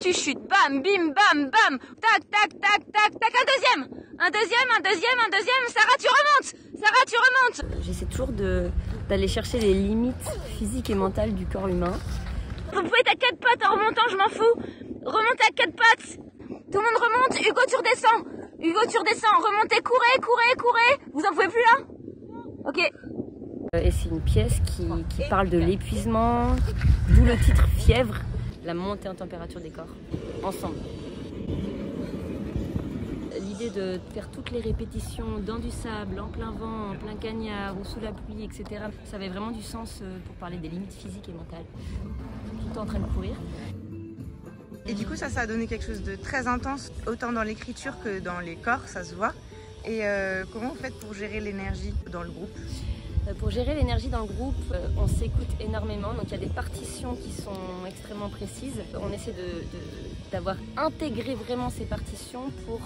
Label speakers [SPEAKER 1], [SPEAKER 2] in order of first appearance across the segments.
[SPEAKER 1] Tu chutes, bam, bim, bam, bam, tac, tac, tac, tac, tac, un deuxième, Sarah tu remontes,
[SPEAKER 2] J'essaie toujours d'aller chercher les limites physiques et mentales du corps humain.
[SPEAKER 1] Vous pouvez être à 4 pattes en remontant, je m'en fous, remontez à 4 pattes, tout le monde remonte, Hugo tu redescends, remontez, courez, vous en pouvez plus là? Ok.
[SPEAKER 2] Et c'est une pièce qui parle de l'épuisement, d'où le titre Fièvre, la montée en température des corps, ensemble. L'idée de faire toutes les répétitions dans du sable, en plein vent, en plein cagnard ou sous la pluie, etc. Ça avait vraiment du sens pour parler des limites physiques et mentales. Tout le temps en train de courir.
[SPEAKER 3] Et du coup ça a donné quelque chose de très intense, autant dans l'écriture que dans les corps, ça se voit. Et comment vous faites pour gérer l'énergie dans le groupe ?
[SPEAKER 2] Pour gérer l'énergie dans le groupe, on s'écoute énormément, donc il y a des partitions qui sont extrêmement précises. On essaie d'avoir intégré vraiment ces partitions pour,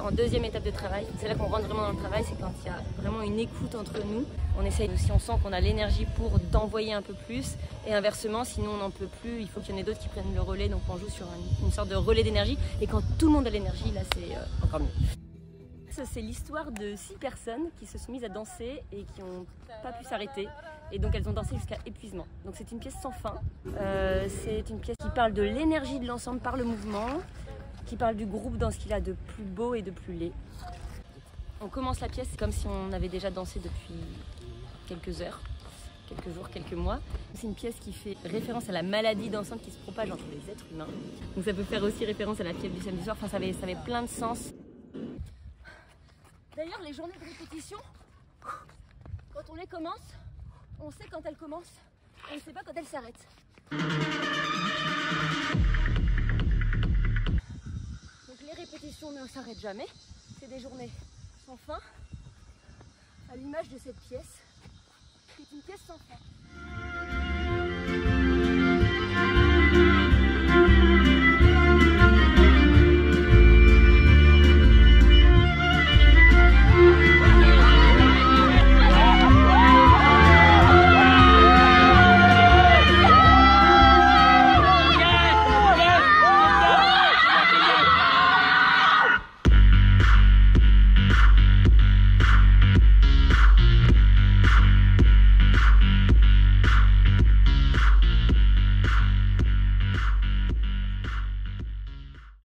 [SPEAKER 2] en deuxième étape de travail, c'est là qu'on rentre vraiment dans le travail, c'est quand il y a vraiment une écoute entre nous. On essaie, si on sent qu'on a l'énergie pour d'envoyer un peu plus, et inversement, sinon on n'en peut plus, il faut qu'il y en ait d'autres qui prennent le relais, donc on joue sur une sorte de relais d'énergie, et quand tout le monde a l'énergie, là c'est encore mieux. C'est l'histoire de 6 personnes qui se sont mises à danser et qui n'ont pas pu s'arrêter. Et donc elles ont dansé jusqu'à épuisement. Donc c'est une pièce sans fin. C'est une pièce qui parle de l'énergie de l'ensemble par le mouvement, qui parle du groupe dans ce qu'il a de plus beau et de plus laid. On commence la pièce comme si on avait déjà dansé depuis quelques heures, quelques jours, quelques mois. C'est une pièce qui fait référence à la maladie dansante qui se propage entre les êtres humains. Donc ça peut faire aussi référence à la fièvre du samedi soir. Enfin, ça avait plein de sens. D'ailleurs, les journées de répétition, quand on les commence, on sait quand elles commencent, et on ne sait pas quand elles s'arrêtent. Donc les répétitions ne s'arrêtent jamais, c'est des journées sans fin, à l'image de cette pièce, qui est une pièce sans fin.